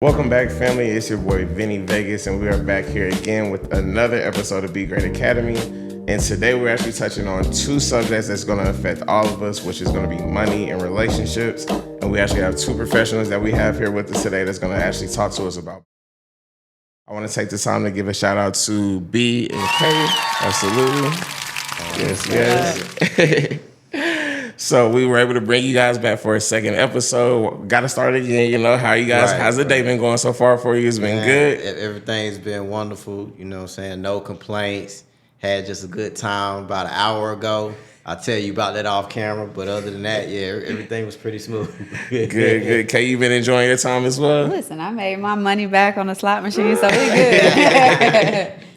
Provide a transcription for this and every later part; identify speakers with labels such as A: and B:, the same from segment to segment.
A: Welcome back, family. It's your boy Vinny Vegas, and we are back here again with another episode of Be Great Academy. And today we're actually touching on two subjects that's going to affect all of us, which is going to be money and relationships. And we actually have two professionals that we have here with us today that's going to actually talk to us about. I want to take the time to give a shout out to B and K. Absolutely. Yes. So we were able to bring you guys back for a second episode. Got to start again. How you guys? How's the day been going so far for you? It's been good.
B: Everything's been wonderful. You know what I'm saying? No complaints. Had just a good time about an hour ago. I'll tell you about that off camera. But other than that, yeah, everything was pretty smooth.
A: Good. Kay, you been enjoying your time as well?
C: Listen, I made my money back on the slot machine, so we good.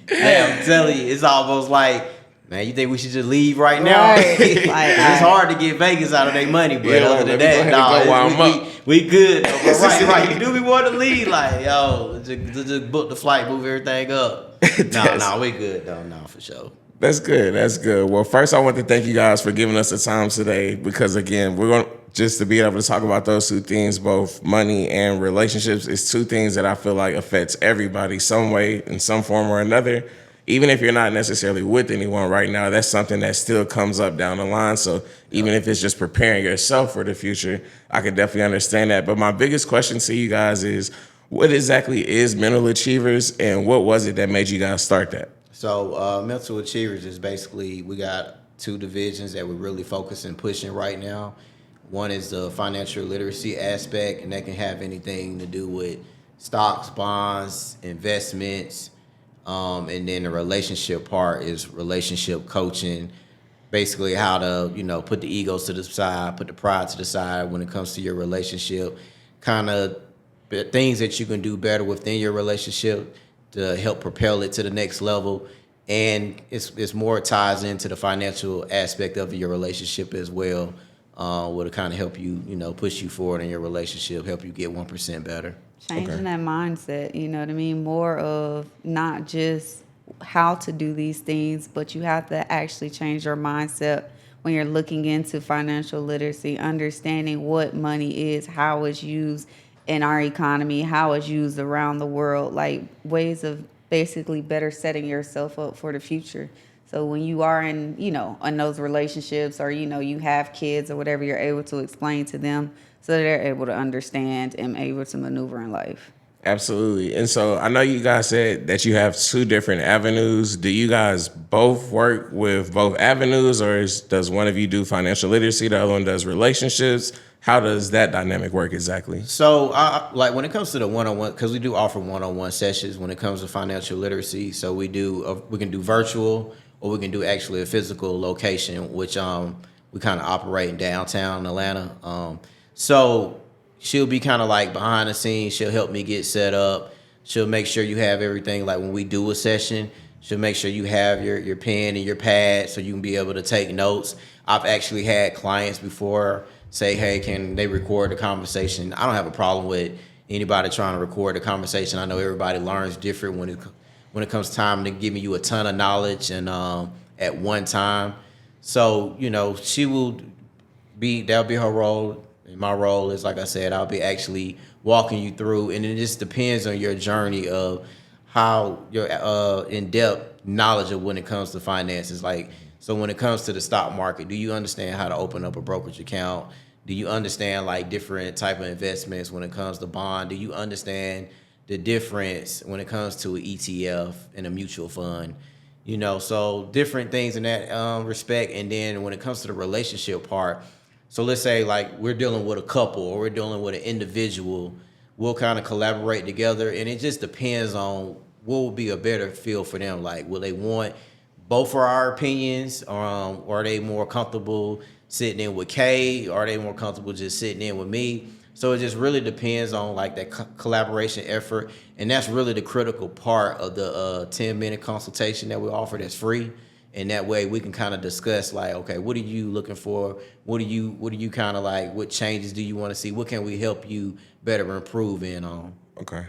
B: Hey, I'm telling you, it's almost like, man, you think we should just leave right now?
C: Right.
B: It's hard to get Vegas out of their money, but other than that, we good. Right. You do be want to leave, like, yo, just book the flight, move everything up. No, we good though. No, for sure.
A: That's good. Well, first I want to thank you guys for giving us the time today because, again, we're going to just to be able to talk about those two things, both money and relationships, is two things that I feel like affects everybody some way, in some form or another. Even if you're not necessarily with anyone right now, that's something that still comes up down the line. So even if it's just preparing yourself for the future, I can definitely understand that. But my biggest question to you guys is, what exactly is Mental Achievers, and what was it that made you guys start that?
B: So Mental Achievers is basically, we got two divisions that we're really focusing, pushing right now. One is the financial literacy aspect, and that can have anything to do with stocks, bonds, investments. And then the relationship part is relationship coaching, basically how to, put the egos to the side, put the pride to the side when it comes to your relationship, kind of things that you can do better within your relationship to help propel it to the next level. And it's more ties into the financial aspect of your relationship as well, will kind of help you, push you forward in your relationship, help you get 1% better.
C: Changing that mindset, you know what I mean? More of not just how to do these things, but you have to actually change your mindset when you're looking into financial literacy, understanding what money is, how it's used in our economy, how it's used around the world, like ways of basically better setting yourself up for the future. So when you are in those relationships, or, you have kids or whatever, you're able to explain to them so they're able to understand and able to maneuver in life.
A: Absolutely. And so I know you guys said that you have two different avenues. Do you guys both work with both avenues, or does one of you do financial literacy, the other one does relationships? How does that dynamic work exactly?
B: So, like when it comes to the one-on-one, because we do offer one-on-one sessions when it comes to financial literacy. So we can do virtual, or we can do actually a physical location, which we kind of operate in downtown Atlanta. So she'll be kind of like behind the scenes. She'll help me get set up. She'll make sure you have everything. Like when we do a session, she'll make sure you have your pen and your pad so you can be able to take notes. I've actually had clients before say, hey, can they record the conversation? I don't have a problem with anybody trying to record the conversation. I know everybody learns different when it comes time to giving you a ton of knowledge and at one time. So, that'll be her role. And my role is, like I said, I'll be actually walking you through, and it just depends on your journey of how your in-depth knowledge of when it comes to finances. Like, so when it comes to the stock market, do you understand how to open up a brokerage account? Do you understand like different type of investments when it comes to bond? Do you understand the difference when it comes to an ETF and a mutual fund? So different things in that respect. And then when it comes to the relationship part, so let's say like we're dealing with a couple or we're dealing with an individual, we'll kind of collaborate together, and it just depends on what will be a better feel for them. Like, will they want both of our opinions, or are they more comfortable sitting in with Kay, or are they more comfortable just sitting in with me? So it just really depends on like that collaboration effort, and that's really the critical part of the 10-minute consultation that we offer that's free. And that way we can kind of discuss like, okay, what are you looking for? What do you kind of like, what changes do you want to see? What can we help you better improve in on?
A: Okay.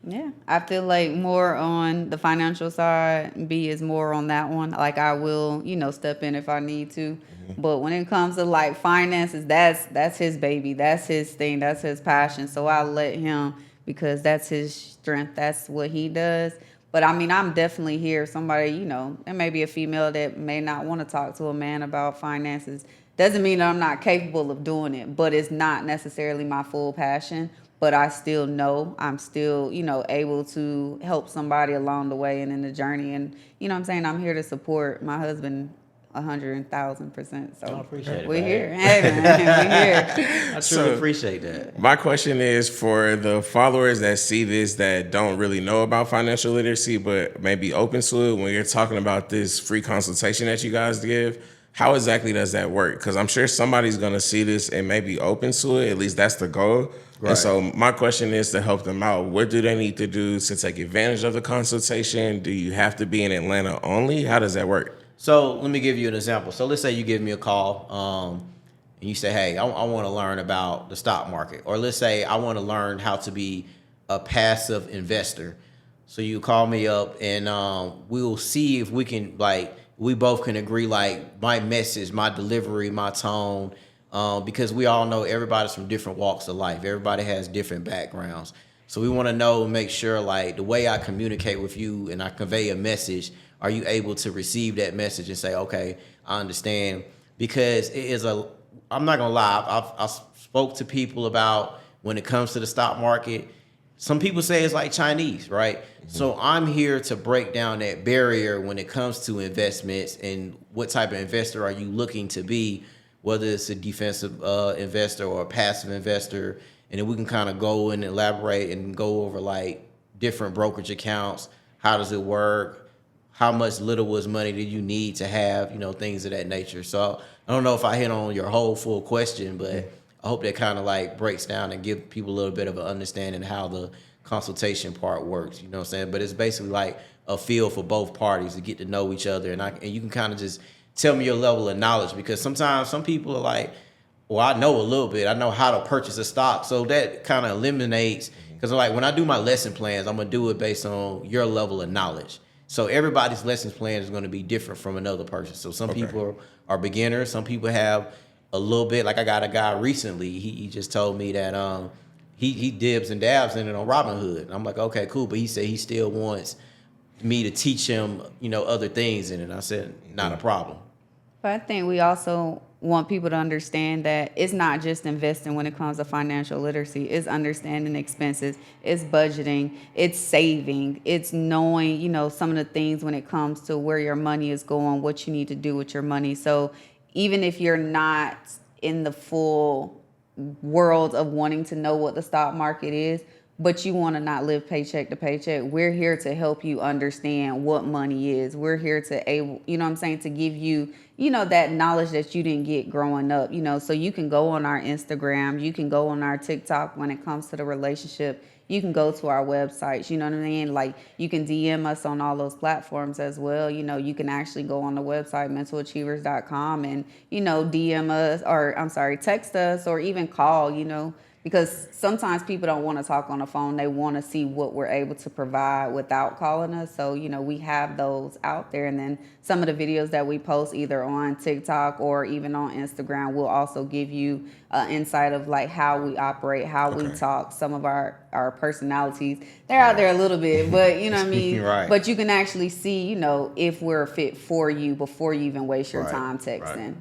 C: Yeah, I feel like more on the financial side, B is more on that one. Like I will, step in if I need to. Mm-hmm. But when it comes to like finances, that's his baby. That's his thing. That's his passion. So I let him because that's his strength. That's what he does. But I mean, I'm definitely here. Somebody, there may be a female that may not want to talk to a man about finances. Doesn't mean that I'm not capable of doing it, but it's not necessarily my full passion. But I still know I'm still, able to help somebody along the way and in the journey. And, what I'm saying? I'm here to support my husband 100,000%. So
B: I appreciate it,
C: we're
B: man.
C: here. Hey, man, we're here.
B: I truly appreciate that.
A: My question is for the followers that see this that don't really know about financial literacy, but may be open to it. When you're talking about this free consultation that you guys give, how exactly does that work? Because I'm sure somebody's going to see this and may be open to it. At least that's the goal.
B: Right.
A: And so my question is to help them out. What do they need to do to take advantage of the consultation? Do you have to be in Atlanta only? How does that work?
B: So let me give you an example. So let's say you give me a call and you say, hey, I want to learn about the stock market. Or let's say I want to learn how to be a passive investor. So you call me up and we'll see if we can, we both can agree, my message, my delivery, my tone, because we all know everybody's from different walks of life. Everybody has different backgrounds. So we want to know and make sure, the way I communicate with you and I convey a message, are you able to receive that message and say, okay, I understand? Because I'm not going to lie, I spoke to people about when it comes to the stock market, some people say it's like Chinese, right? Mm-hmm. So I'm here to break down that barrier when it comes to investments and what type of investor are you looking to be, whether it's a defensive investor or a passive investor. And then we can kind of go and elaborate and go over different brokerage accounts. How does it work? How much Littlewood's money do you need to have, things of that nature. So I don't know if I hit on your whole full question, but I hope that kind of breaks down and give people a little bit of an understanding how the consultation part works, you know what I'm saying? But it's basically a feel for both parties to get to know each other. And you can kind of just tell me your level of knowledge, because sometimes some people are like, well, I know a little bit. I know how to purchase a stock. So that kind of eliminates, because when I do my lesson plans, I'm going to do it based on your level of knowledge. So everybody's lessons plan is going to be different from another person. So some people are beginners. Some people have a little bit. I got a guy recently. He just told me that he dibs and dabs in it on Robinhood. And I'm like, okay, cool. But he said he still wants me to teach him, other things in it. I said, not a problem.
C: But I think we also want people to understand that it's not just investing when it comes to financial literacy. It's understanding expenses, it's budgeting, it's saving, it's knowing, some of the things when it comes to where your money is going, what you need to do with your money. So even if you're not in the full world of wanting to know what the stock market is, but you want to not live paycheck to paycheck, we're here to help you understand what money is. We're here to to give you, that knowledge that you didn't get growing up, so you can go on our Instagram, you can go on our TikTok when it comes to the relationship. You can go to our websites, you know what I mean? You can DM us on all those platforms as well. You can actually go on the website, mentalachievers.com, and, DM us, text us, or even call, because sometimes people don't want to talk on the phone. They want to see what we're able to provide without calling us. So, we have those out there. And then some of the videos that we post either on TikTok or even on Instagram will also give you insight of how we operate, how we talk, some of our personalities. They're out there a little bit, but you know what I mean?
B: Right.
C: But you can actually see, if we're fit for you before you even waste your time texting,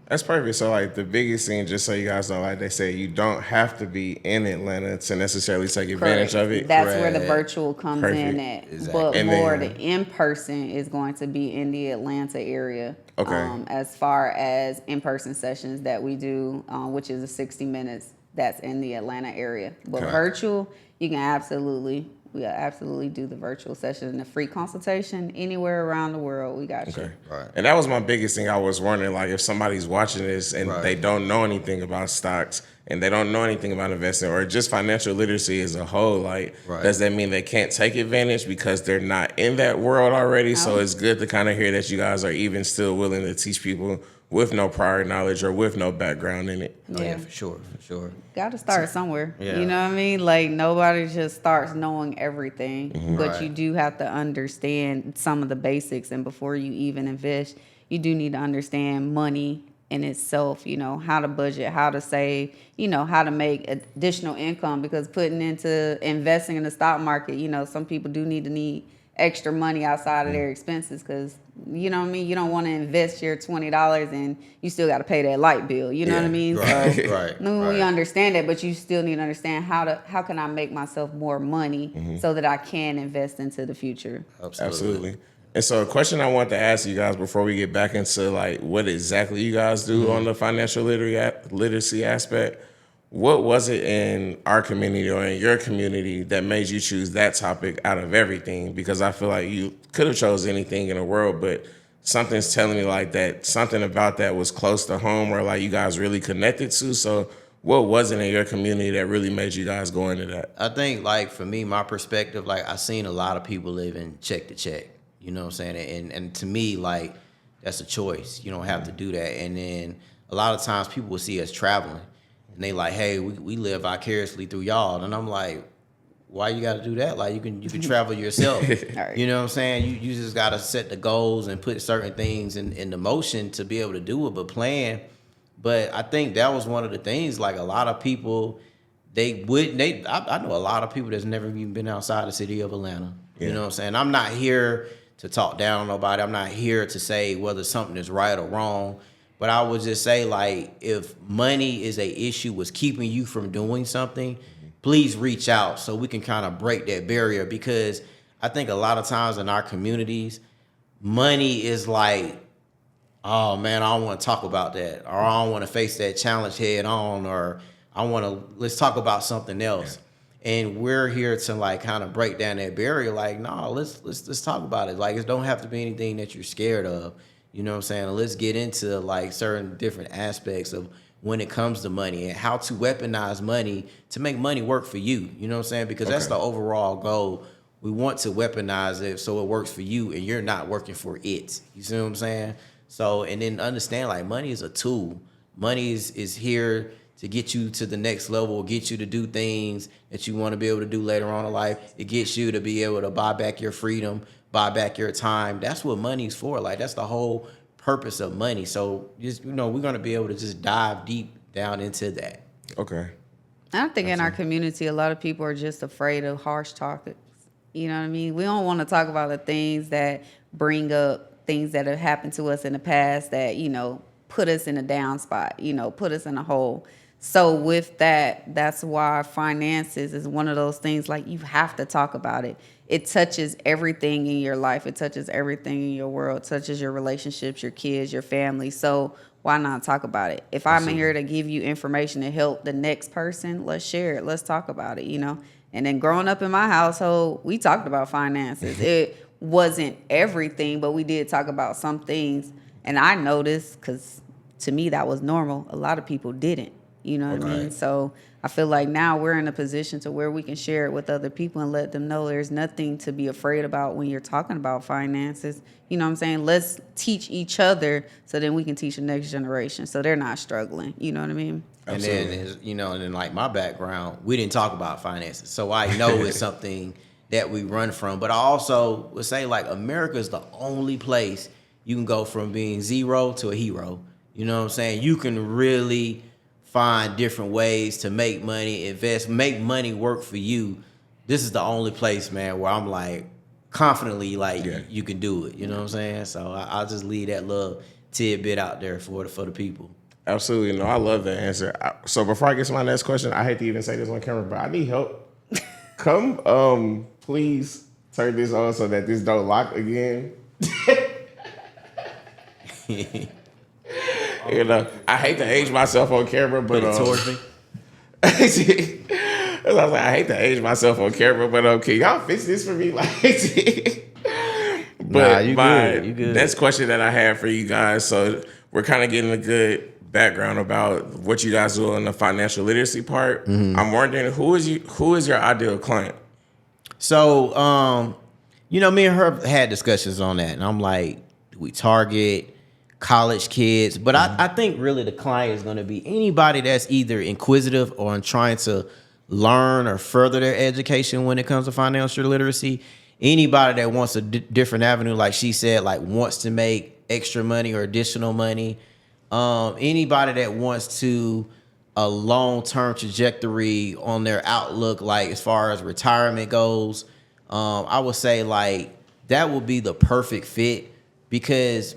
A: That's perfect. So the biggest thing, just so you guys know, they say, you don't have to be in Atlanta to necessarily take advantage of it.
C: That's where the virtual comes in at.
B: Exactly.
C: But
A: And
C: more
A: then-
C: the in-person is going to be in the Atlanta area.
A: Okay.
C: As far as in-person sessions that we do, which is a 60 minutes, that's in the Atlanta area. But virtual, you can absolutely do the virtual session and the free consultation anywhere around the world. We got you.
B: Right.
A: And that was my biggest thing. I was wondering, if somebody's watching this and
B: Right.
A: they don't know anything about stocks and they don't know anything about investing or just financial literacy as a whole, does that mean they can't take advantage because they're not in that world already? So it's good to kind of hear that you guys are even still willing to teach people with no prior knowledge or with no background in it.
B: Oh, yeah, for sure.
C: Got to start somewhere.
B: Yeah.
C: You know what I mean? Nobody just starts knowing everything, but
B: Right.
C: you do have to understand some of the basics. And before you even invest, you do need to understand money, in itself, you know, how to budget, how to save, you know, how to make additional income, because putting into investing in the stock market, you know, some people do need extra money outside of their expenses, because you know what I mean, you don't want to invest your $20 and you still got to pay that light bill, you know what I mean?
B: Right,
C: So
B: right,
C: we understand that, but you still need to understand how can I make myself more money so that I can invest into the future.
A: Absolutely. And so a question I want to ask you guys before we get back into like what exactly you guys do on the financial literacy aspect, what was it in our community or in your community that made you choose that topic out of everything? Because I feel like you could have chose anything in the world, but something's telling me like that something about that was close to home or like you guys really connected to. So what was it in your community that really made you guys go into that?
B: I think, like, for me, my perspective, like, I seen a lot of people living check to check. You know what I'm saying? And to me, like, that's a choice. You don't have to do that. And then a lot of times people will see us traveling, and they like, hey, we live vicariously through y'all. And I'm like, why you got to do that? Like, you can travel yourself.
C: Right.
B: You know what I'm saying? You just got to set the goals and put certain things in the motion to be able to do it, but plan. But I think that was one of the things, like, a lot of people, I know a lot of people that's never even been outside the city of Atlanta.
A: Yeah.
B: You know what I'm saying? I'm not here to talk down on nobody. I'm not here to say whether something is right or wrong. But I would just say, like, if money is a issue, was keeping you from doing something, please reach out so we can kind of break that barrier. Because I think a lot of times in our communities, money is like, oh man, I don't want to talk about that, or I don't want to face that challenge head on, or let's talk about something else. Yeah. And we're here to like kind of break down that barrier. Like, no, let's talk about it. Like, it don't have to be anything that you're scared of. You know what I'm saying? Let's get into like certain different aspects of when it comes to money and how to weaponize money to make money work for you. You know what I'm saying? Because that's the overall goal. We want to weaponize it so it works for you and you're not working for it. You see what I'm saying? So, and then understand, like, money is a tool. Money is here to get you to the next level, get you to do things that you want to be able to do later on in life. It gets you to be able to buy back your freedom, buy back your time. That's what money's for. Like, that's the whole purpose of money. So, just, you know, we're going to be able to just dive deep down into that.
A: Okay.
C: I think in our community, a lot of people are just afraid of harsh topics. You know what I mean? We don't want to talk about the things that bring up things that have happened to us in the past that, you know, put us in a down spot, you know, put us in a hole. So with that, that's why finances is one of those things, like, you have to talk about it. It touches everything in your life. It touches everything in your world. It touches your relationships, your kids, your family. So why not talk about it? If I'm here to give you information to help the next person, let's share it. Let's talk about it, you know? And then growing up in my household, we talked about finances. It wasn't everything, but we did talk about some things. And I noticed, because to me that was normal, a lot of people didn't. You know what I mean? So I feel like now we're in a position to where we can share it with other people and let them know there's nothing to be afraid about when you're talking about finances. You know what I'm saying? Let's teach each other so then we can teach the next generation so they're not struggling. You know what I mean?
B: Absolutely. And then, you know, and then like my background, we didn't talk about finances. So I know it's something that we run from. But I also would say, like, America is the only place you can go from being zero to a hero. You know what I'm saying? You can really find different ways to make money, invest, make money work for you. This is the only place, man, where I'm like confidently like you can do it. You know what I'm saying? So I'll just leave that little tidbit out there for the people.
A: Absolutely. No, I love that answer. So before I get to my next question, I hate to even say this on camera, but I need help. Come, please turn this on so that this don't lock again. You know, I hate to age myself on camera, but
B: towards me.
A: I was like, I hate to age myself on camera, but can y'all fix this for me? Like, but
B: you good.
A: Next question that I have for you guys, so we're kind of getting a good background about what you guys do in the financial literacy part. Mm-hmm. I'm wondering who is your ideal client?
B: So, you know, me and her had discussions on that, and I'm like, do we target college kids? But I think really the client is going to be anybody that's either inquisitive or trying to learn or further their education when it comes to financial literacy. Anybody that wants a different avenue, like she said, like wants to make extra money or additional money. Anybody that wants to a long-term trajectory on their outlook, like as far as retirement goes, I would say like that would be the perfect fit, because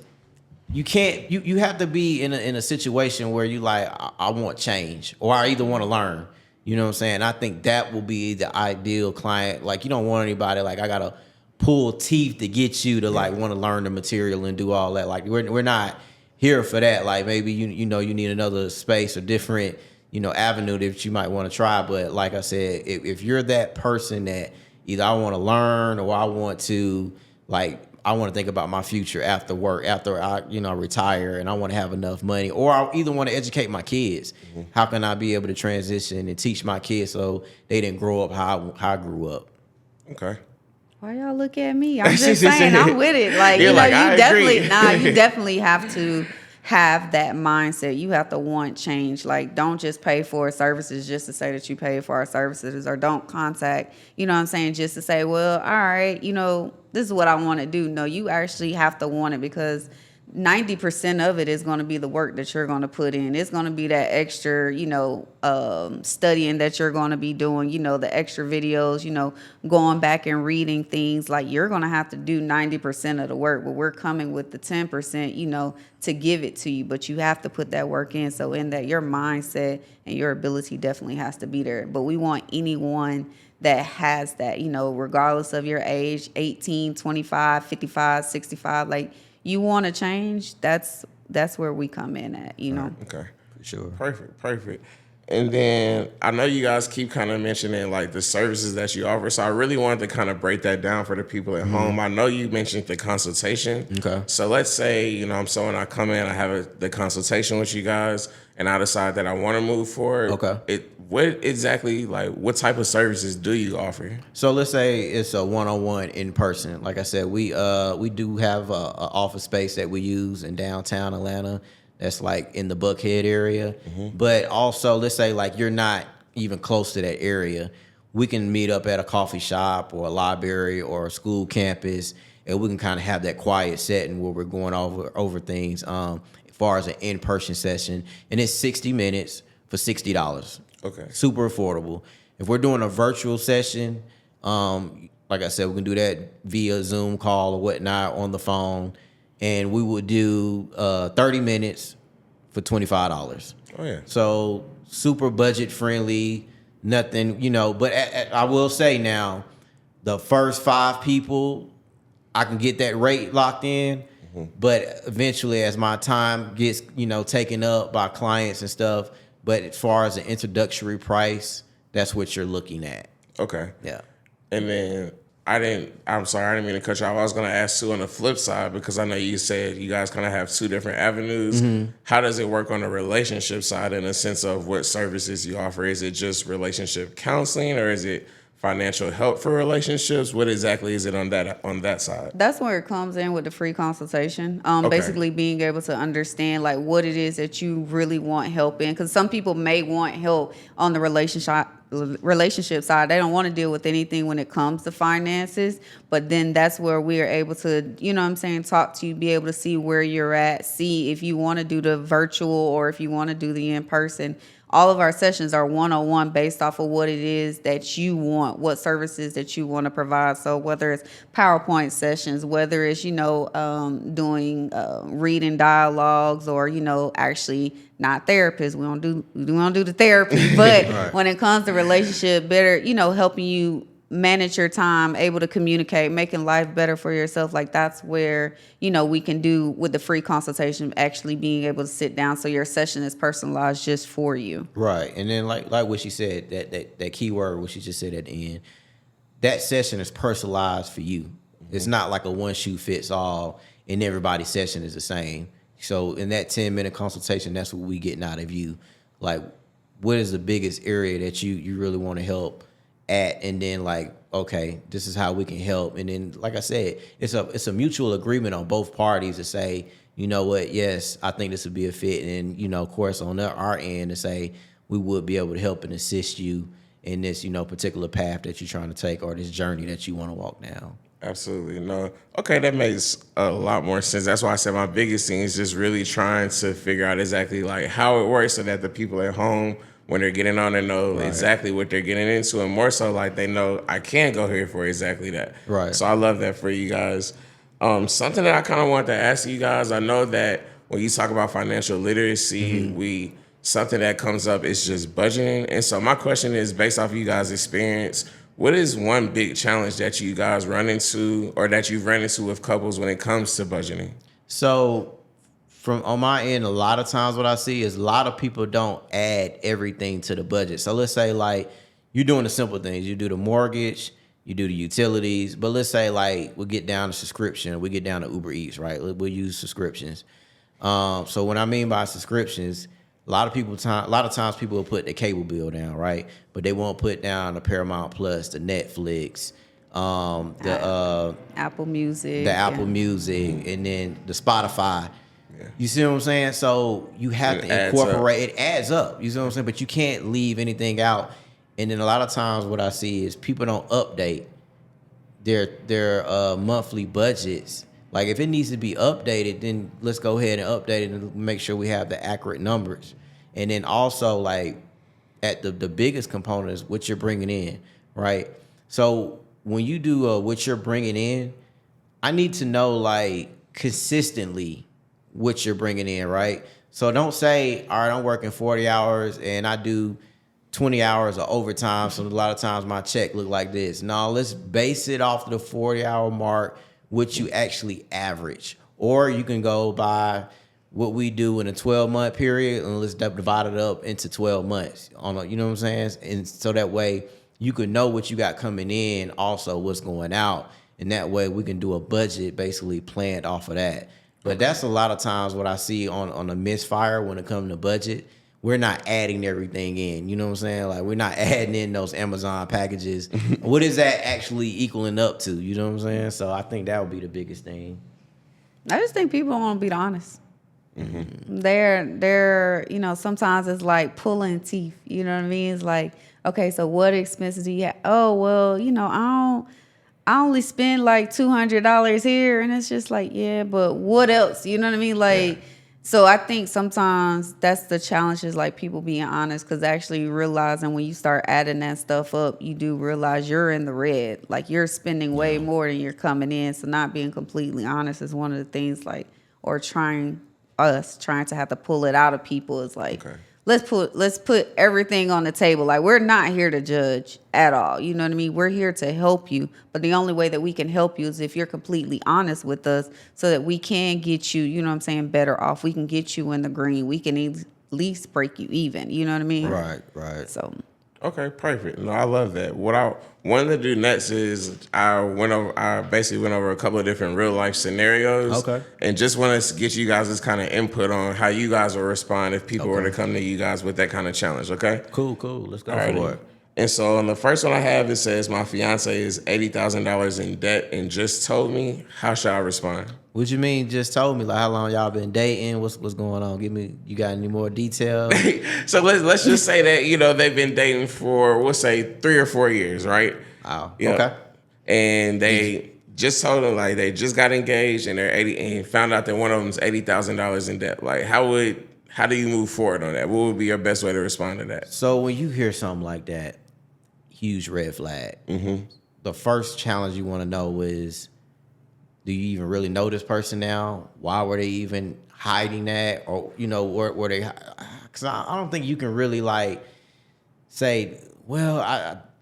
B: you can't you have to be in a situation where you like, I want change, or I either want to learn. You know what I'm saying? I think that will be the ideal client. Like, you don't want anybody like, I gotta pull teeth to get you to like want to learn the material and do all that. Like, we're not here for that. Like, maybe you know you need another space or different, you know, avenue that you might want to try. But like I said, if you're that person that either I want to learn, or I want to like, I want to think about my future after work, after I, you know, retire, and I want to have enough money, or I either want to educate my kids. How can I be able to transition and teach my kids so they didn't grow up how I grew up?
A: Okay.
C: Why y'all look at me? I'm just saying, I'm with it. Like,
A: You're
C: you know,
A: like,
C: you
A: I
C: definitely,
A: agree.
C: you definitely have to have that mindset. You have to want change. Like, don't just pay for services just to say that you pay for our services, or don't contact, you know what I'm saying, just to say, well, all right, you know, this is what I want to do. No, you actually have to want it, because 90% of it is going to be the work that you're going to put in. It's going to be that extra, you know, studying that you're going to be doing, you know, the extra videos, you know, going back and reading things. Like, you're going to have to do 90% of the work, but we're coming with the 10%, you know, to give it to you. But you have to put that work in. So in that, your mindset and your ability definitely has to be there. But we want anyone that has that, you know, regardless of your age, 18, 25, 55, 65, like, you want to change, that's where we come in at, you know.
A: Okay.
B: For sure.
A: Perfect. And then I know you guys keep kind of mentioning like the services that you offer. So I really wanted to kind of break that down for the people at home. I know you mentioned the consultation.
B: Okay.
A: So let's say, you know, when I come in, I have the consultation with you guys, and I decide that I want to move forward.
B: Okay.
A: What exactly, like, what type of services do you offer?
B: So let's say it's a one-on-one in person. Like I said, we do have a office space that we use in downtown Atlanta. That's like in the Buckhead area. But also, let's say like you're not even close to that area. We can meet up at a coffee shop or a library or a school campus, and we can kind of have that quiet setting where we're going over things. As far as an in-person session, and it's 60 minutes for $60.
A: Okay.
B: Super affordable. If we're doing a virtual session, like I said, we can do that via Zoom call or whatnot on the phone, and we would do 30 minutes for $25.
A: Oh, yeah.
B: So super budget friendly, nothing, you know. But I will say now, the first 5 people, I can get that rate locked in. But eventually, as my time gets, you know, taken up by clients and stuff, but as far as an introductory price, that's what you're looking at.
A: Okay.
B: Yeah.
A: And then I'm sorry, I didn't mean to cut you off. I was going to ask Sue on the flip side, because I know you said you guys kind of have 2 different avenues. How does it work on the relationship side, in a sense of what services you offer? Is it just relationship counseling, or is it financial help for relationships? What exactly is it on that side?
C: That's where it comes in with the free consultation.
A: Okay.
C: Basically being able to understand like what it is that you really want help in. Because some people may want help on the relationship side. They don't want to deal with anything when it comes to finances. But then that's where we are able to, you know what I'm saying, talk to you, be able to see where you're at, see if you want to do the virtual or if you want to do the in-person. All of our sessions are one-on-one based off of what it is that you want, what services that you want to provide. So whether it's PowerPoint sessions, whether it's, you know, doing reading dialogues, or, you know, actually not therapists. We don't do the therapy, but
B: Right.
C: When it comes to relationship, better, you know, helping you manage your time, able to communicate, making life better for yourself. Like, that's where, you know, we can do with the free consultation, actually being able to sit down so your session is personalized just for you.
B: Right. And then like what she said, that key word, what she just said at the end, that session is personalized for you. It's not like a one shoe fits all and everybody's session is the same. So in that 10-minute consultation, that's what we getting out of you. Like, what is the biggest area that you really want to help at? And then like, okay, this is how we can help. And then, like I said, it's a mutual agreement on both parties to say, you know what, yes, I think this would be a fit. And, you know, of course, on our end to say we would be able to help and assist you in this, you know, particular path that you're trying to take, or this journey that you want to walk down.
A: Absolutely. No. Okay, that makes a lot more sense. That's why I said my biggest thing is just really trying to figure out exactly like how it works so that the people at home, when they're getting on, they know exactly what they're getting into, and more so like they know I can go here for exactly that.
B: Right.
A: So I love that for you guys. Something that I kind of want to ask you guys, I know that when you talk about financial literacy, something that comes up is just budgeting. And so my question is, based off of you guys' experience, what is one big challenge that you guys run into or that you've run into with couples when it comes to budgeting?
B: So from on my end, a lot of times what I see is a lot of people don't add everything to the budget. So let's say like you're doing the simple things. You do the mortgage, you do the utilities, but let's say like we get down to subscription, we get down to Uber Eats, right? We'll use subscriptions. So what I mean by subscriptions, a lot of times people will put the cable bill down, right? But they won't put down the Paramount Plus, the Netflix,
C: Apple Music,
B: the Apple Music, and then the Spotify. You see what I'm saying? So you have to incorporate. It adds up. You see what I'm saying? But you can't leave anything out. And then a lot of times, what I see is people don't update their monthly budgets. Like if it needs to be updated, then let's go ahead and update it and make sure we have the accurate numbers. And then also like at the biggest component is what you're bringing in, right? So when you do what you're bringing in, I need to know like consistently what you're bringing in, right? So don't say, all right, I'm working 40 hours and I do 20 hours of overtime. So a lot of times my check look like this. No, let's base it off of the 40-hour mark, what you actually average. Or you can go by what we do in a 12-month period and let's divide it up into 12 months. You know what I'm saying? And so that way you can know what you got coming in, also what's going out. And that way we can do a budget basically planned off of that. But that's a lot of times what I see on a misfire when it comes to budget. We're not adding everything in. You know what I'm saying? Like we're not adding in those Amazon packages. What is that actually equaling up to? You know what I'm saying? So I think that would be the biggest thing.
C: I just think people want to be honest. They're sometimes it's like pulling teeth. You know what I mean? It's like, okay, so what expenses do you have? Oh, well, I only spend like $200 here, and it's just like, yeah, but what else? You know what I mean? Like, so I think sometimes that's the challenge is like people being honest, because actually realizing when you start adding that stuff up, you do realize you're in the red. Like you're spending way more than you're coming in. So not being completely honest is one of the things or trying to have to pull it out of people is like, let's put everything on the table. Like we're not here to judge at all. You know what I mean? We're here to help you. But the only way that we can help you is if you're completely honest with us so that we can get you, you know what I'm saying, better off. We can get you in the green. We can at least break you even. You know what I mean?
B: Right.
C: So.
A: Okay, perfect. No, I love that. What I wanted to do next is I basically went over a couple of different real life scenarios.
B: Okay.
A: And just want to get you guys' kind of input on how you guys will respond if people were to come to you guys with that kind of challenge, okay?
B: Cool. Let's go for it.
A: And so on the first one I have, it says my fiance is $80,000 in debt and just told me. How should I respond?
B: What you mean just told me? Like how long y'all been dating? What's going on? You got any more details?
A: So let's just say that, they've been dating for, we'll say 3 or 4 years, right?
B: Wow.
A: Yep.
B: Okay.
A: And they just told him like they just got engaged and they're 80 and found out that one of them's $80,000 in debt. Like how do you move forward on that? What would be your best way to respond to that?
B: So when you hear something like that, huge red flag. Mm-hmm. The first challenge you want to know is, do you even really know this person now? Why were they even hiding that? Or, were they, because I don't think you can really like say, well,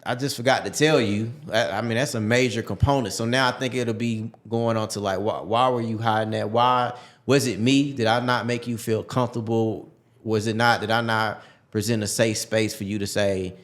B: I just forgot to tell you. I mean, that's a major component. So now I think it'll be going on to like, why were you hiding that? Why was it me? Did I not make you feel comfortable? Did I not present a safe space for you to say,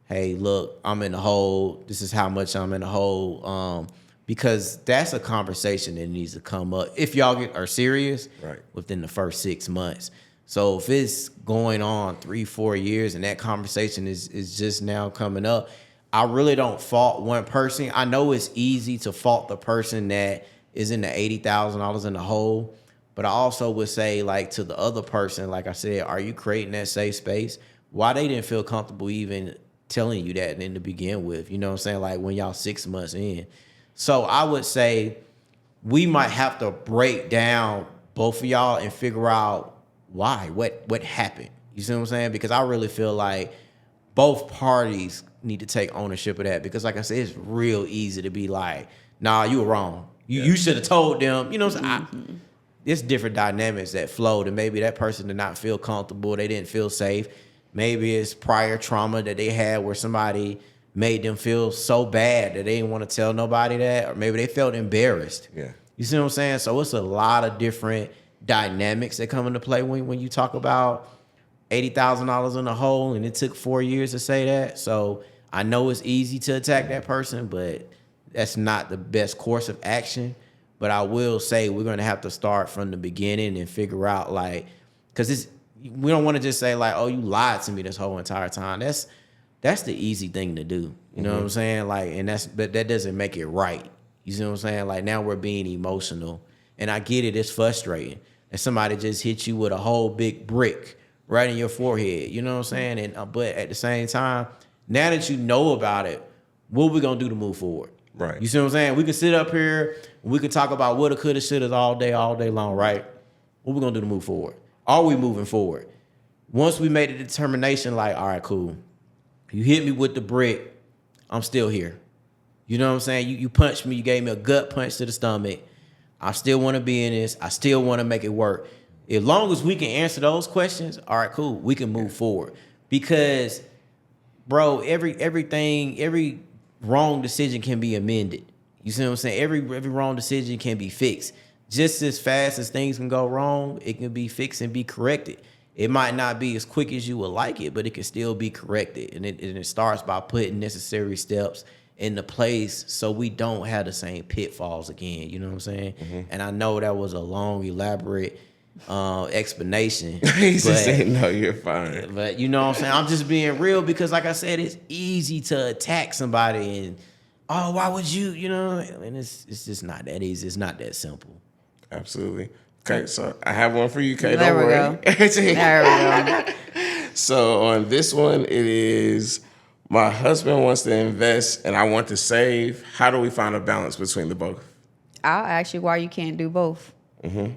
B: hey, look, I'm in the hole. This is how much I'm in the hole. Because that's a conversation that needs to come up if y'all are serious within the first 6 months. So if it's going on 3-4 years and that conversation is just now coming up, I really don't fault one person. I know it's easy to fault the person that is in the $80,000 in the hole, but I also would say like to the other person, like I said, are you creating that safe space? Why they didn't feel comfortable even telling you that in to begin with? You know what I'm saying? Like when y'all 6 months in. So I would say we might have to break down both of y'all and figure out why, what happened. You see what I'm saying? Because I really feel like both parties need to take ownership of that. Because like I said, it's real easy to be like, nah, you were wrong. You should have told them. You know what I'm saying? There's different dynamics that flowed, and maybe that person did not feel comfortable. They didn't feel safe. Maybe it's prior trauma that they had where somebody made them feel so bad that they didn't want to tell nobody that, or maybe they felt embarrassed.
A: Yeah.
B: You see what I'm saying? So it's a lot of different dynamics that come into play when you talk about $80,000 in the hole, and it took 4 years to say that. So I know it's easy to attack that person, but that's not the best course of action. But I will say we're gonna have to start from the beginning and figure out, like, because we don't want to just say like, oh, you lied to me this whole entire time. That's the easy thing to do. You know what I'm saying? Like, but that doesn't make it right. You see what I'm saying? Like, now we're being emotional, and I get it. It's frustrating, and somebody just hit you with a whole big brick right in your forehead. You know what I'm saying? And but at the same time, now that you know about it, what we gonna do to move forward?
A: Right.
B: You see what I'm saying? We can sit up here, we can talk about woulda, coulda, shoulda all day long, right? What we gonna do to move forward? Are we moving forward? Once we made a determination, like, all right, cool. You hit me with the brick, I'm still here. You know what I'm saying? You punched me, you gave me a gut punch to the stomach. I still want to be in this. I still want to make it work. As long as we can answer those questions, all right, cool. We can move forward. Because, bro, every wrong decision can be amended. You see what I'm saying? Every wrong decision can be fixed. Just as fast as things can go wrong, it can be fixed and be corrected. It might not be as quick as you would like it, but it can still be corrected. And it starts by putting necessary steps into place so we don't have the same pitfalls again. You know what I'm saying? Mm-hmm. And I know that was a long, elaborate explanation.
A: He's just saying, no, you're fine.
B: But you know what I'm saying? I'm just being real because, like I said, it's easy to attack somebody and, oh, why would you, you know? And it's just not that easy. It's not that simple.
A: Absolutely. Okay, so I have one for you, Kay.
C: There
A: Don't
C: we
A: worry.
C: go. There we go.
A: So on this one, it is my husband wants to invest and I want to save. How do we find a balance between the both?
C: I'll ask you why you can't do both. Mm-hmm.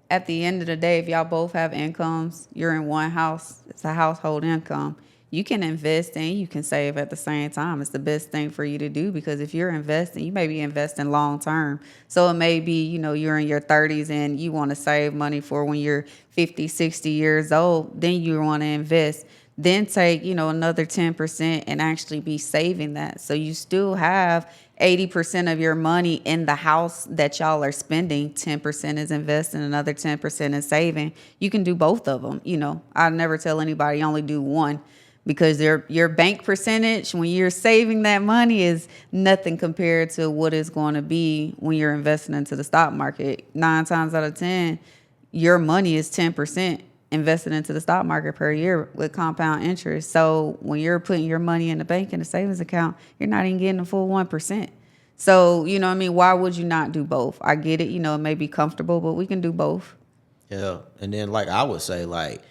C: At the end of the day, if y'all both have incomes, you're in one house, it's a household income. You can invest and you can save at the same time. It's the best thing for you to do because if you're investing, you may be investing long term. So it may be, you know, you're in your 30s and you want to save money for when you're 50, 60 years old, then you want to invest. Then take, you know, another 10% and actually be saving that. So you still have 80% of your money in the house that y'all are spending. 10% is investing, another 10% is saving. You can do both of them. You know, I never tell anybody only do one because your bank percentage when you're saving that money is nothing compared to what it's going to be when you're investing into the stock market. 9 times out of 10, your money is 10% invested into the stock market per year with compound interest. So when you're putting your money in the bank in a savings account, you're not even getting a full 1%. So, you know what I mean? Why would you not do both? I get it. You know, it may be comfortable, but we can do both.
B: Yeah. And then, like, I would say, like,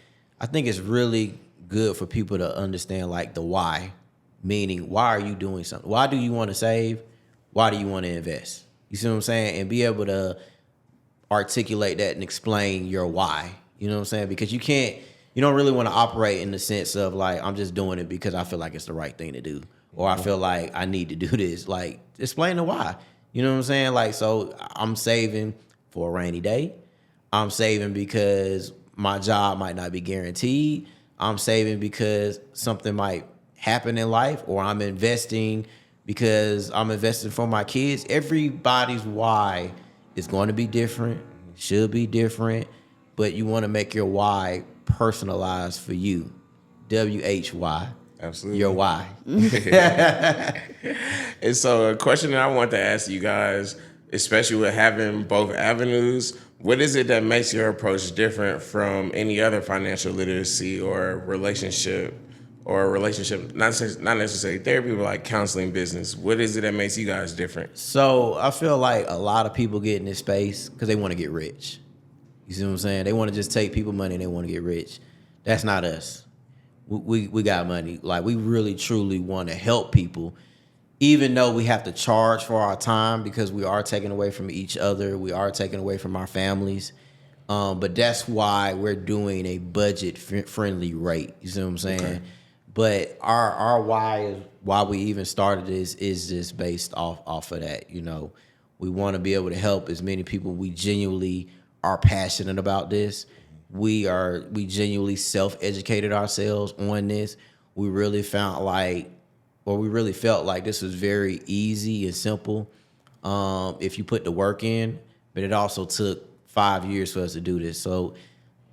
B: I think it's really good for people to understand, like, the why. Meaning, why are you doing something? Why do you want to save? Why do you want to invest? You see what I'm saying? And be able to articulate that and explain your why. You know what I'm saying? Because you don't really want to operate in the sense of like, I'm just doing it because I feel like it's the right thing to do. Or I feel like I need to do this. Like, explain the why. You know what I'm saying? Like, so I'm saving for a rainy day. I'm saving because my job might not be guaranteed. I'm saving because something might happen in life. Or I'm investing because I'm investing for my kids. Everybody's why is going to be different, should be different. But you want to make your why personalized for you. WHY.
A: Absolutely.
B: Your why.
A: And so a question that I want to ask you guys, especially with having both avenues, what is it that makes your approach different from any other financial literacy or relationship, not necessarily therapy, but like counseling business? What is it that makes you guys different?
B: So I feel like a lot of people get in this space because they want to get rich. You see what I'm saying? They want to just take people money and they want to get rich. That's not us. We got money. Like, we really, truly want to help people even though we have to charge for our time because we are taking away from each other, we are taking away from our families. But that's why we're doing a budget friendly rate. You see what I'm saying? Okay. But our why we even started this is just based off of that. You know, we want to be able to help as many people. We genuinely are passionate about this. We genuinely self-educated ourselves on this. We really felt like this was very easy and simple if you put the work in, but it also took 5 years for us to do this. So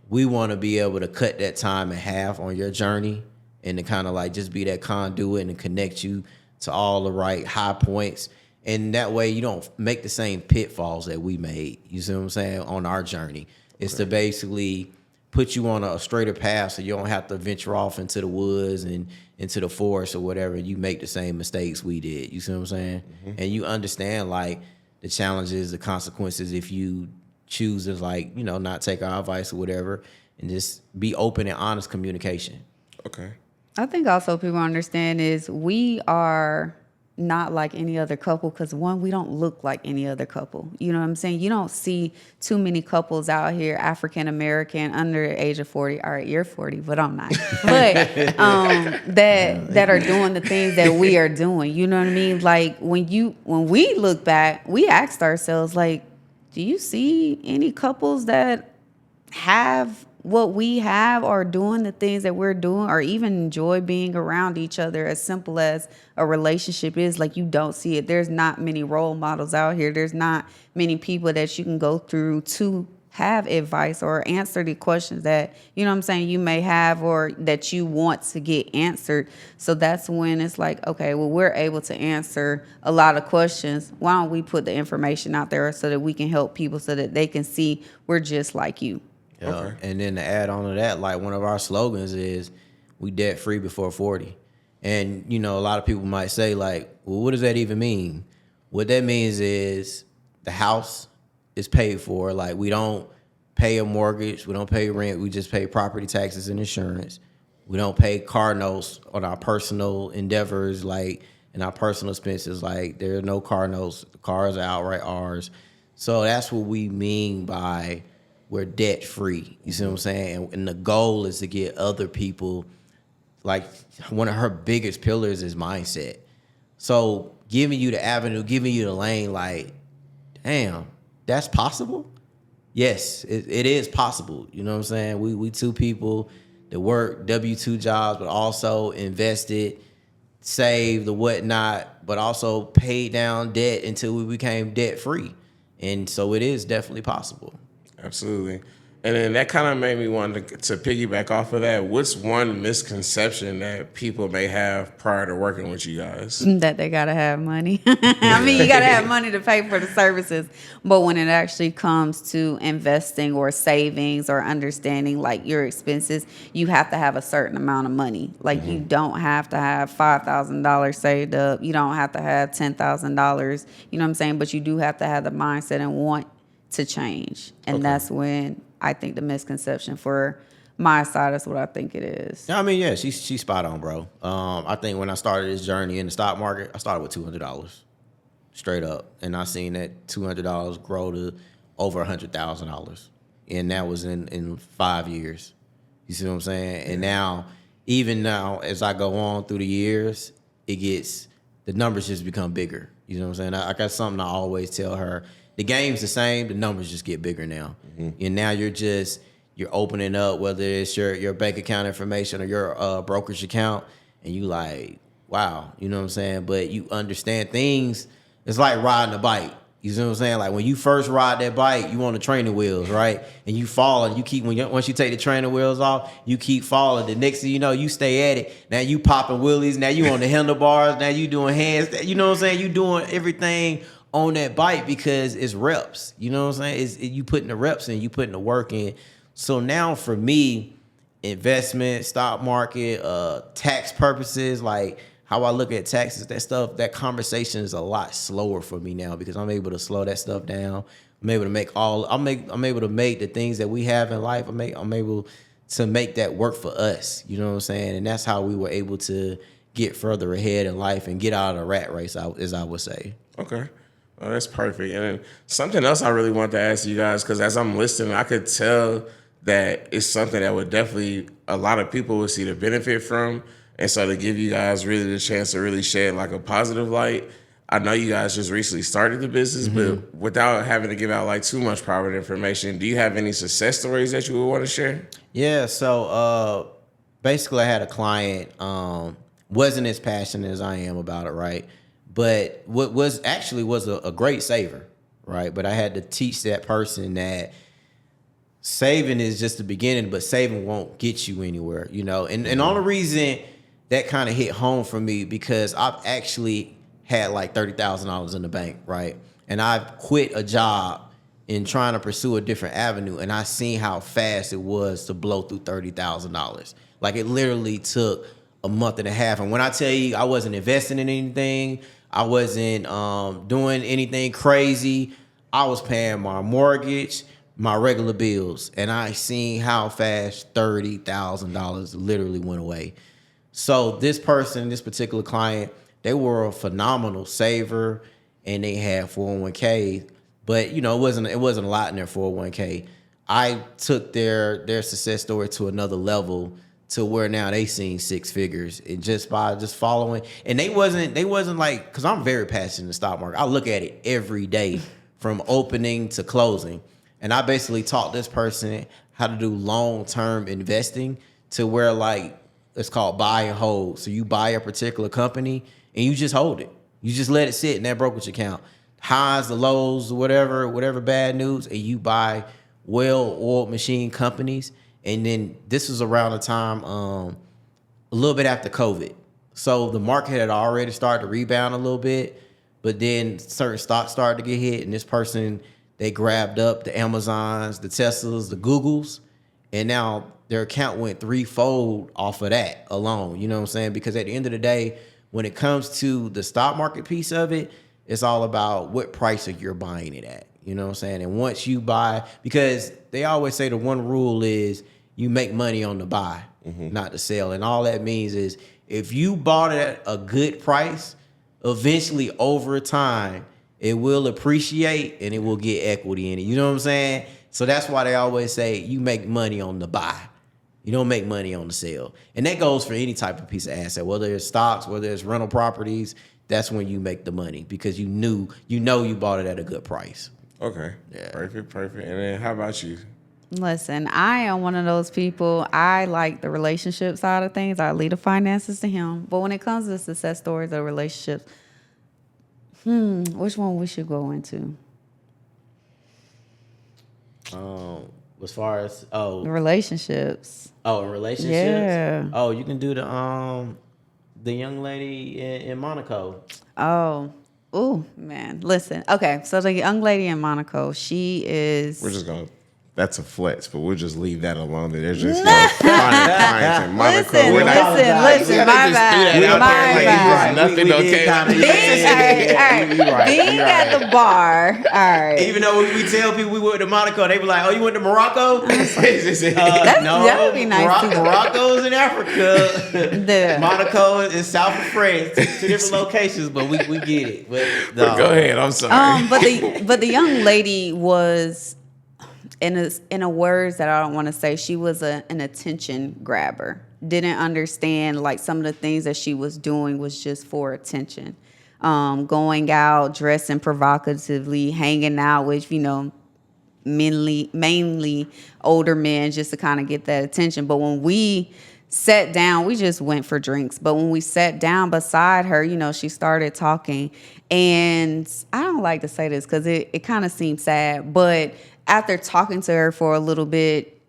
B: we want to be able to cut that time in half on your journey and to kind of like just be that conduit and connect you to all the right high points. And that way you don't make the same pitfalls that we made, you see what I'm saying, on our journey. It's to basically put you on a straighter path so you don't have to venture off into the woods and into the forest or whatever. You make the same mistakes we did. You see what I'm saying? Mm-hmm. And you understand like the challenges, the consequences if you choose to like, you know, not take our advice or whatever, and just be open and honest communication.
A: Okay.
C: I think also people understand is we are not like any other couple because one, we don't look like any other couple. You know what I'm saying? You don't see too many couples out here, African American, under the age of 40. All right, you're 40, but I'm not. But that are doing the things that we are doing. You know what I mean? Like when we look back, we asked ourselves, like, do you see any couples that have what we have or doing the things that we're doing or even enjoy being around each other? As simple as a relationship is, like, you don't see it. There's not many role models out here. There's not many people that you can go through to have advice or answer the questions that, you know what I'm saying, you may have or that you want to get answered. So that's when it's like, okay, well, we're able to answer a lot of questions. Why don't we put the information out there so that we can help people so that they can see we're just like you?
B: Yeah. Okay. And then to add on to that, like one of our slogans is we debt free before 40. And, you know, a lot of people might say like, well, what does that even mean? What that means is the house is paid for. Like we don't pay a mortgage. We don't pay rent. We just pay property taxes and insurance. We don't pay car notes on our personal endeavors, like and our personal expenses. Like there are no car notes. The cars are outright ours. So that's what we mean by we're debt free. You see what I'm saying? And the goal is to get other people, like one of her biggest pillars is mindset. So giving you the avenue, giving you the lane, like, damn, that's possible? Yes, it is possible. You know what I'm saying? We two people that work W-2 jobs, but also invested, saved or whatnot, but also paid down debt until we became debt free. And so it is definitely possible.
A: Absolutely. And then that kind of made me want to piggyback off of that. What's one misconception that people may have prior to working with you guys?
C: That they got to have money. I mean, you got to have money to pay for the services. But when it actually comes to investing or savings or understanding like your expenses, you have to have a certain amount of money. Like you don't have to have $5,000 saved up. You don't have to have $10,000. You know what I'm saying? But you do have to have the mindset and want to change. And that's when I think the misconception for my side is what I think it is.
B: I mean, yeah, she's spot on, bro. I think when I started this journey in the stock market, I started with $200 straight up. And I seen that $200 grow to over $100,000. And that was in 5 years. You see what I'm saying? Yeah. And now, even now, as I go on through the years, the numbers just become bigger. You know what I'm saying? I got something I always tell her. The game's the same. The numbers just get bigger now. Mm-hmm. And now you're opening up, whether it's your bank account information or your brokerage account, and you like, wow, you know what I'm saying? But you understand things. It's like riding a bike. You know what I'm saying? Like when you first ride that bike, you on the training wheels, right? And you fall, and you keep once you take the training wheels off, you keep falling. The next thing you know, you stay at it. Now you popping wheelies. Now you on the handlebars. Now you doing hands. You know what I'm saying? You doing everything on that bike because it's reps. You know what I'm saying? You putting the reps in, you putting the work in. So now for me, investment, stock market, tax purposes, like how I look at taxes, that stuff, that conversation is a lot slower for me now because I'm able to slow that stuff down. I'm able to make the things that we have in life. I'm able to make that work for us. You know what I'm saying? And that's how we were able to get further ahead in life and get out of the rat race, as I would say.
A: Okay. Well, that's perfect. And then something else I really want to ask you guys, because as I'm listening, I could tell that it's something that would definitely, a lot of people would see the benefit from. And so to give you guys really the chance to really shed like a positive light, I know you guys just recently started the business, but without having to give out like too much private information, do you have any success stories that you would want to share?
B: Yeah, so basically I had a client, wasn't as passionate as I am about it, right? But what was a great saver, right? But I had to teach that person that saving is just the beginning, but saving won't get you anywhere, you know? And the only reason that kind of hit home for me, because I've actually had like $30,000 in the bank, right? And I've quit a job in trying to pursue a different avenue, and I seen how fast it was to blow through $30,000. Like, it literally took a month and a half. And when I tell you I wasn't investing in anything, I wasn't doing anything crazy, I was paying my mortgage, my regular bills, and I seen how fast $30,000 literally went away. So this particular client, they were a phenomenal saver, and they had 401k, but you know, it wasn't a lot in their 401k. I took their success story to another level, to where now they seen six figures, and just following. And they wasn't like, because I'm very passionate in the stock market. I look at it every day from opening to closing. And I basically taught this person how to do long-term investing, to where, like, it's called buy and hold. So you buy a particular company and you just hold it. You just let it sit in that brokerage account. Highs, the lows, whatever bad news, and you buy well-oiled machine companies. And then this was around the time, a little bit after COVID. So the market had already started to rebound a little bit, but then certain stocks started to get hit, and this person, they grabbed up the Amazons, the Teslas, the Googles, and now their account went threefold off of that alone. You know what I'm saying? Because at the end of the day, when it comes to the stock market piece of it, it's all about what price you're buying it at. You know what I'm saying? And once you buy, because they always say the one rule is you make money on the buy, not the sell. And all that means is if you bought it at a good price, eventually over time, it will appreciate and it will get equity in it. You know what I'm saying? So that's why they always say you make money on the buy. You don't make money on the sell. And that goes for any type of piece of asset, whether it's stocks, whether it's rental properties. That's when you make the money, because you know you bought it at a good price.
A: Okay. Yeah. Perfect. And then how about you?
C: Listen, I am one of those people. I like the relationship side of things. I leave the finances to him. But when it comes to success stories or relationships, which one we should go into?
B: As far as
C: Relationships.
B: Relationships.
C: Yeah.
B: Oh, you can do the young lady in Monaco.
C: Oh man. Listen. Okay, so the young lady in Monaco, she is.
A: We're just gonna. That's a flex, but we'll just leave that alone. There's just clients in Monaco.
C: Listen, my bad.
A: Nothing okay.
C: Being at the bar, all right.
B: Even though we tell people we went to Monaco, they be like, "Oh, you went to Morocco?"
C: That would be nice.
B: Morocco's in Africa. Monaco is south of France. Two different locations, but we get it. But
A: go ahead. I'm sorry.
C: But the young lady was. In a words that I don't want to say, she was an attention grabber. Didn't understand like some of the things that she was doing was just for attention. Going out, dressing provocatively, hanging out with, mainly older men just to kind of get that attention. But when we sat down, we just went for drinks. But when we sat down beside her, she started talking. And I don't like to say this because it kind of seems sad, but after talking to her for a little bit,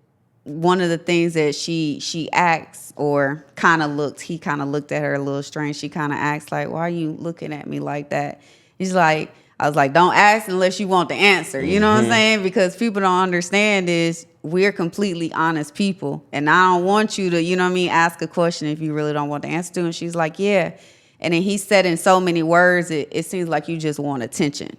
C: one of the things that she asked or he kind of looked at her a little strange. She kind of asked like, "Why are you looking at me like that?" He's like, I was like, "Don't ask unless you want the answer." You know what I'm saying? Because people don't understand is we're completely honest people. And I don't want you to, ask a question if you really don't want the answer to. And she's like, "Yeah." And then he said in so many words, it seems like you just want attention.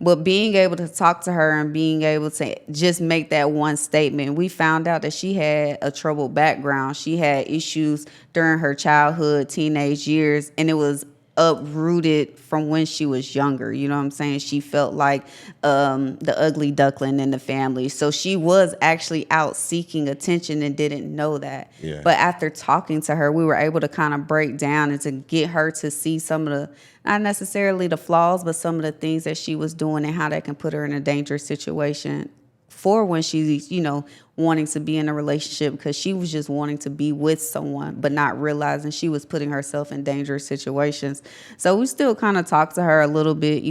C: But being able to talk to her and being able to just make that one statement, we found out that she had a troubled background. She had issues during her childhood, teenage years, and it was uprooted from when she was younger. You know what I'm saying? She felt like the ugly duckling in the family. So she was actually out seeking attention and didn't know that.
A: Yeah.
C: But after talking to her, we were able to kind of break down and to get her to see some of the, not necessarily the flaws, but some of the things that she was doing and how that can put her in a dangerous situation for when she's, wanting to be in a relationship, because she was just wanting to be with someone, but not realizing she was putting herself in dangerous situations. So we still kind of talked to her a little bit,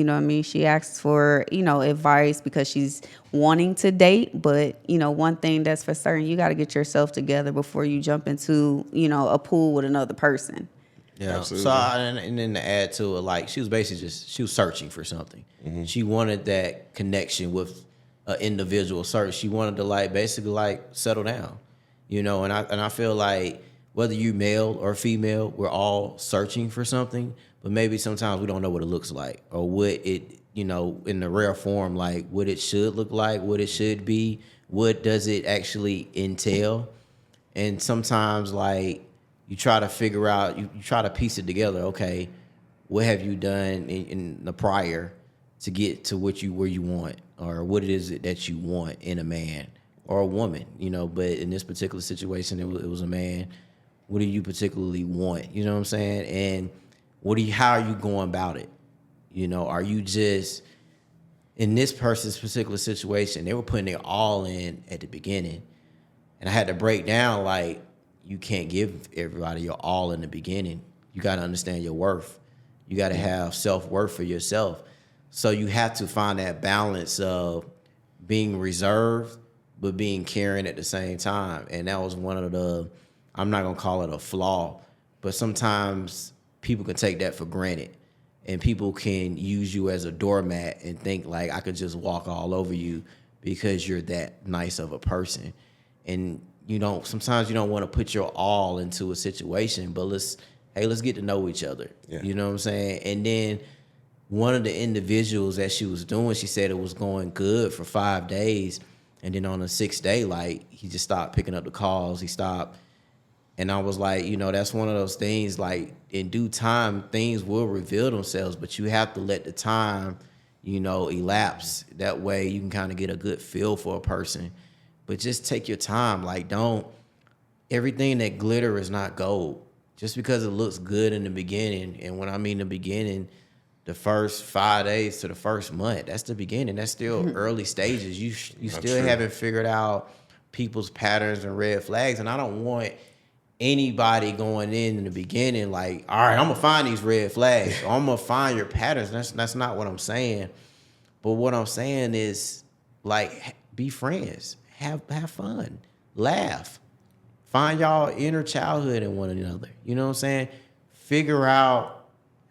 C: She asks for, advice because she's wanting to date. But, one thing that's for certain, you got to get yourself together before you jump into, a pool with another person.
B: Yeah.
A: Absolutely.
B: So and then to add to it, like she was basically she was searching for something. Mm-hmm. She wanted that connection with an individual. She wanted to basically settle down, and I feel like whether you male or female, we're all searching for something, but maybe sometimes we don't know what it looks like or what it, in the rare form, like what it should look like, what it should be, what does it actually entail, and sometimes you try to figure out, you try to piece it together. Okay, what have you done in the prior to get to where you want, or what it is that you want in a man or a woman, But in this particular situation, it was a man. What do you particularly want? You know what I'm saying? And how are you going about it? Are you just, in this person's particular situation, they were putting it all in at the beginning, and I had to break down you can't give everybody your all in the beginning. You got to understand your worth. You got to have self-worth for yourself. So you have to find that balance of being reserved but being caring at the same time. And that was one of the, I'm not going to call it a flaw, but sometimes people can take that for granted. And people can use you as a doormat and think I could just walk all over you because you're that nice of a person. And sometimes you don't want to put your all into a situation, but let's get to know each other. Yeah. You know what I'm saying? And then one of the individuals that she was doing, she said it was going good for 5 days. And then on the 6th day, he just stopped picking up the calls. He stopped. And I was like, that's one of those things, in due time, things will reveal themselves, but you have to let the time, elapse. That way you can kind of get a good feel for a person. But just take your time. Everything that glitter is not gold. Just because it looks good in the beginning, and when I mean the beginning, the first 5 days to the first month, that's the beginning. That's still early stages. You still haven't figured out people's patterns and red flags. And I don't want anybody going in the beginning all right, I'm going to find these red flags. Or I'm going to find your patterns. That's not what I'm saying. But what I'm saying is, be friends. Have fun. Laugh. Find y'all inner childhood in one another. You know what I'm saying? Figure out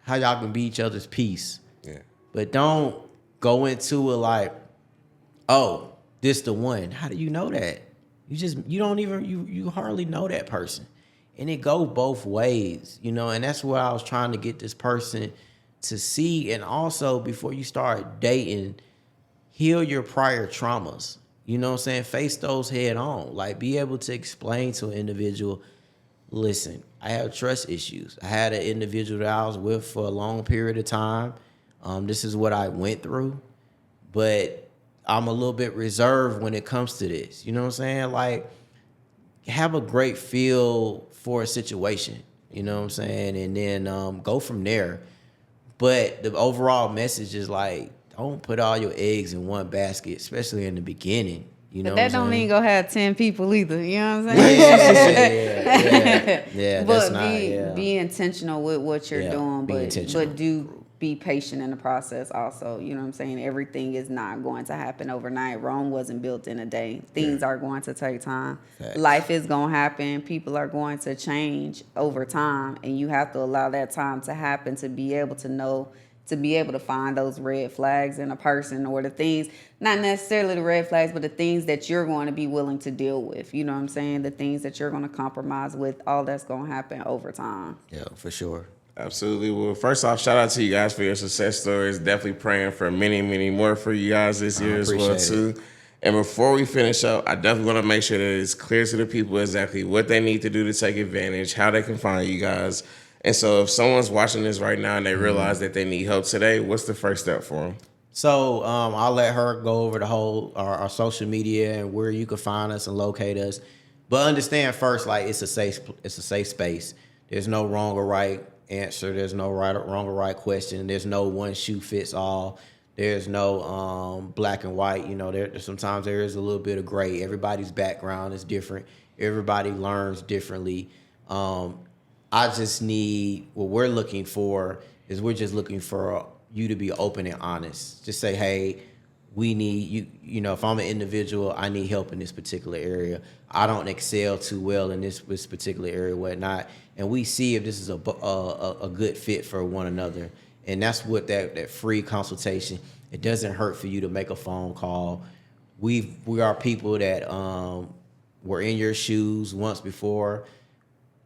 B: how y'all can be each other's peace. Yeah. But don't go into it oh, this the one. How do you know that? You hardly know that person. And it goes both ways, and that's where I was trying to get this person to see. And also, before you start dating, heal your prior traumas. You know what I'm saying? Face those head on. Be able to explain to an individual, listen, I have trust issues. I had an individual that I was with for a long period of time. This is what I went through. But I'm a little bit reserved when it comes to this. You know what I'm saying? Have a great feel for a situation. You know what I'm saying? And then go from there. But the overall message is don't put all your eggs in one basket, especially in the beginning.
C: But that don't mean go have 10 people either. You know what I'm saying? Yeah. But be intentional with what you're doing. But do be patient in the process also. You know what I'm saying? Everything is not going to happen overnight. Rome wasn't built in a day. Things are going to take time. Facts. Life is going to happen. People are going to change over time. And you have to allow that time to happen to be able to know, to be able to find those red flags in a person, or the things, not necessarily the red flags, but the things that you're going to be willing to deal with. You know what I'm saying? The things that you're going to compromise with, all that's going to happen over time.
B: Yeah, for sure.
A: Absolutely. Well, first off, shout out to you guys for your success stories. Definitely praying for many, many more for you guys this year as well
B: appreciate
A: too. And before we finish up, I definitely want to make sure that it's clear to the people exactly what they need to do to take advantage, how they can find you guys. And so if someone's watching this right now and they realize that they need help today, what's the first step for them?
B: So I'll let her go over the whole our social media and where you can find us and locate us. But understand first, like it's a safe space. There's no wrong or right answer. There's no wrong or right question. There's no one shoe fits all. There's no black and white. You know, sometimes there is a little bit of gray. Everybody's background is different. Everybody learns differently. I just need what we're looking for is we're just looking for you to be open and honest. Just say, hey, we need you. You know, if I'm an individual, I need help in this particular area. I don't excel too well in this particular area, whatnot. And we see if this is a good fit for one another. And that's what that free consultation. It doesn't hurt for you to make a phone call. We are people that were in your shoes once before.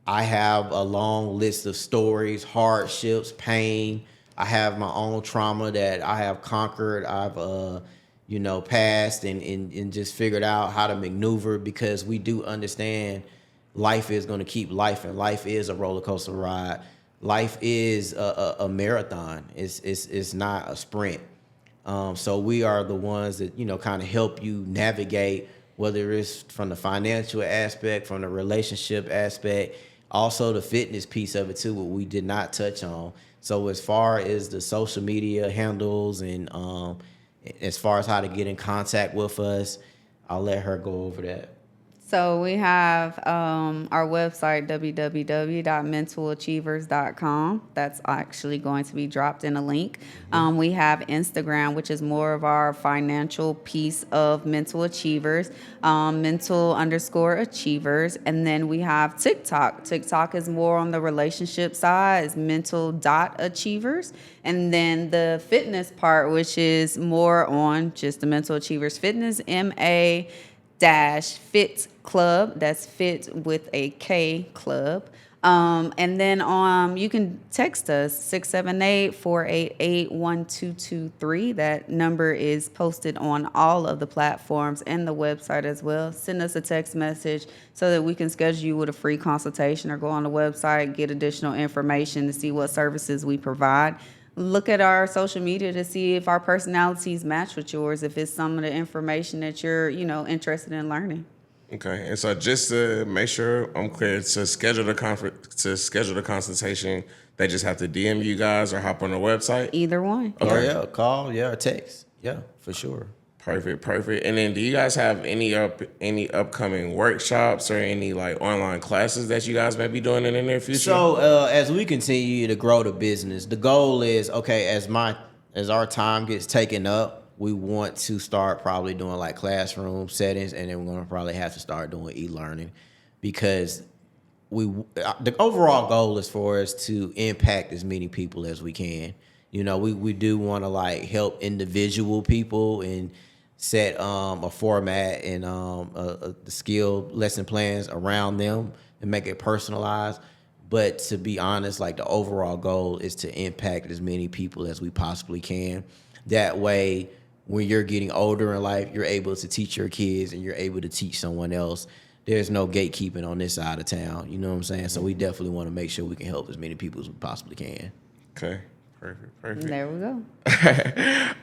B: I have a long list of stories, hardships, pain. I have my own trauma that I have conquered. I've passed and just figured out how to maneuver because we do understand life is going to keep life, and life is a roller coaster ride. Life is a marathon. It's not a sprint. So we are the ones that, kind of help you navigate, whether it's from the financial aspect, from the relationship aspect, also the fitness piece of it too, what we did not touch on. So as far as the social media handles and as far as how to get in contact with us, I'll let her go over that.
C: So we have our website, www.mentalachievers.com. That's actually going to be dropped in a link. We have Instagram, which is more of our financial piece of Mental Achievers, mental_achievers. And then we have TikTok. TikTok is more on the relationship side, is mental.achievers. And then the fitness part, which is more on just the Mental Achievers Fitness, MA-Fit Club. That's fit with a K club. And then you can text us 678-488-1223. That number is posted on all of the platforms and the website as well. Send us a text message so that we can schedule you with a free consultation, or go on the website, get additional information to see what services we provide. Look at our social media to see if our personalities match with yours, if it's some of the information that you're, interested in learning.
A: Okay, and so just to make sure I'm clear, to schedule the consultation, they just have to DM you guys or hop on the website?
C: Either one.
B: Okay. Oh, yeah, call, or text. Yeah, for sure.
A: Perfect. And then do you guys have any upcoming workshops or any like online classes that you guys may be doing in the near future?
B: So as we continue to grow the business, the goal is, okay, as our time gets taken up, we want to start probably doing like classroom settings, and then we're going to probably have to start doing e-learning, because the overall goal is for us to impact as many people as we can. We do want to like help individual people and set a format and the skill lesson plans around them and make it personalized. But to be honest, like the overall goal is to impact as many people as we possibly can. That way, when you're getting older in life, you're able to teach your kids and you're able to teach someone else. There's no gatekeeping on this side of town. You know what I'm saying? So we definitely want to make sure we can help as many people as we possibly can.
A: Okay. Perfect.
C: There we go.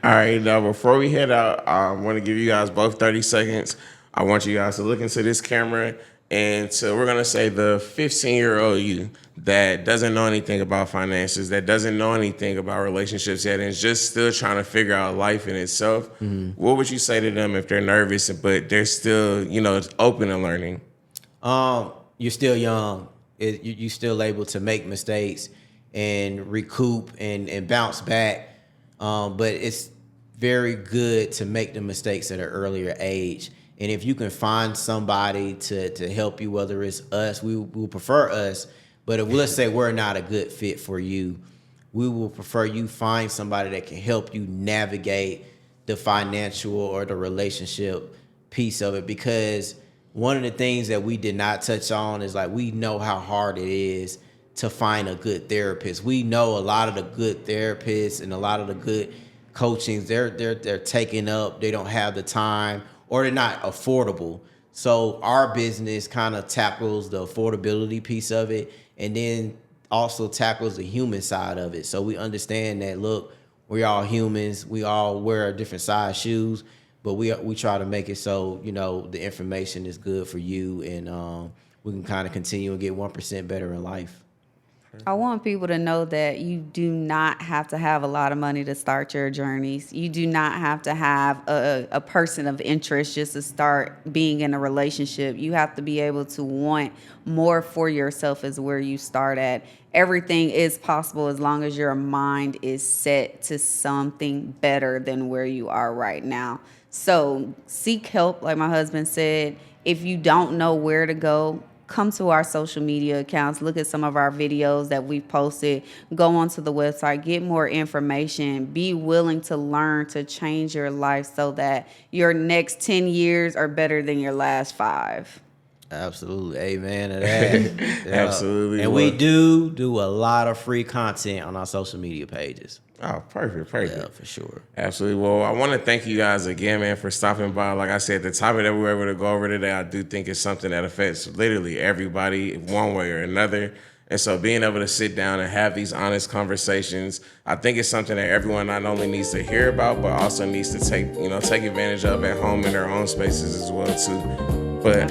A: All right. Now, before we head out, I want to give you guys both 30 seconds. I want you guys to look into this camera, and we're going to say the 15-year-old you that doesn't know anything about finances, that doesn't know anything about relationships yet, and is just still trying to figure out life in itself. Mm-hmm. What would you say to them if they're nervous, but they're still, open to learning?
B: You're still young. You're still able to make mistakes and recoup and bounce back. But it's very good to make the mistakes at an earlier age. And if you can find somebody to help you, whether it's us, we will prefer us. But if let's say we're not a good fit for you, we will prefer you find somebody that can help you navigate the financial or the relationship piece of it. Because one of the things that we did not touch on is like, we know how hard it is to find a good therapist. We know a lot of the good therapists and a lot of the good coachings, they're taken up. They don't have the time, or they're not affordable. So our business kind of tackles the affordability piece of it, and then also tackles the human side of it. So we understand that, look, we're all humans. We all wear different size shoes, but we try to make it so, you know, the information is good for you, and we can kind of continue and get 1% better in life.
C: I want people to know that you do not have to have a lot of money to start your journeys. You do not have to have a person of interest just to start being in a relationship. You have to be able to want more for yourself is where you start at. Everything is possible as long as your mind is set to something better than where you are right now. So seek help, like my husband said. If you don't know where to go, come to our social media accounts, look at some of our videos that we've posted, go onto the website, get more information, be willing to learn to change your life so that your next 10 years are better than your last 5.
B: Absolutely. Amen to that. Yeah.
A: Absolutely.
B: And we do a lot of free content on our social media pages.
A: Oh, perfect.
B: Yeah, for sure.
A: Absolutely. Well, I want to thank you guys again, man, for stopping by. Like I said, the topic that we were able to go over today, I do think is something that affects literally everybody one way or another. And so being able to sit down and have these honest conversations, I think it's something that everyone not only needs to hear about, but also needs to take advantage of at home in their own spaces as well, too. But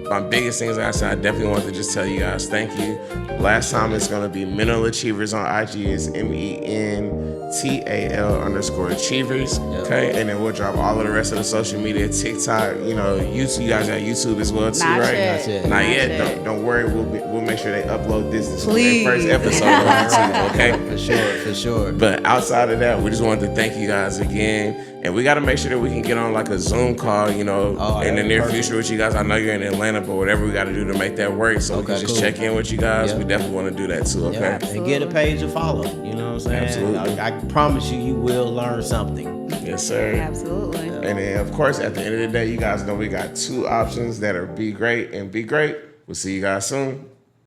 A: my biggest things, like I said, I definitely want to just tell you guys thank you. Last time it's going to be Mental Achievers on IG is MENTAL_Achievers.
B: Yep.
A: Okay. And then we'll drop all of the rest of the social media, TikTok, YouTube. You guys got YouTube as well, too,
C: Not
A: right?
C: yet.
A: Not yet. Don't worry. We'll make sure they upload this
C: Please.
A: first episode on YouTube, okay?
B: For sure.
A: But outside of that, we just wanted to thank you guys again. And we got to make sure that we can get on like a Zoom call, in the near future with you guys. I know you're in Atlanta, but whatever we got to do to make that work so we can just check in with you guys.
B: Yeah.
A: We definitely want to do that too, okay?
B: Yeah. And get a page to follow. You know what I'm saying?
A: Absolutely.
B: I promise you will learn something.
A: Yes, sir.
C: Absolutely.
A: And then, of course, at the end of the day, you guys know we got 2 options that are Be Great and Be Great. We'll see you guys soon.